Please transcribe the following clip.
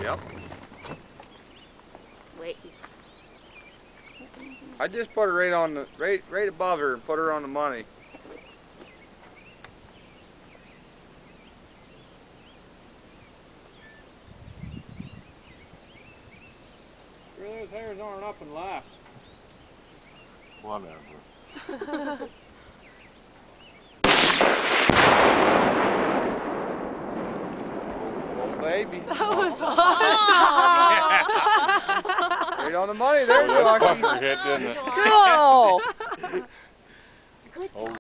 Yep. Wait. I just put her right on the right above her and put her on the money. Really, his hairs aren't up and left. Whatever. Oh, baby. That was awesome. Right on the money there, Jockey. Fucker hit, didn't it? Cool. Oh.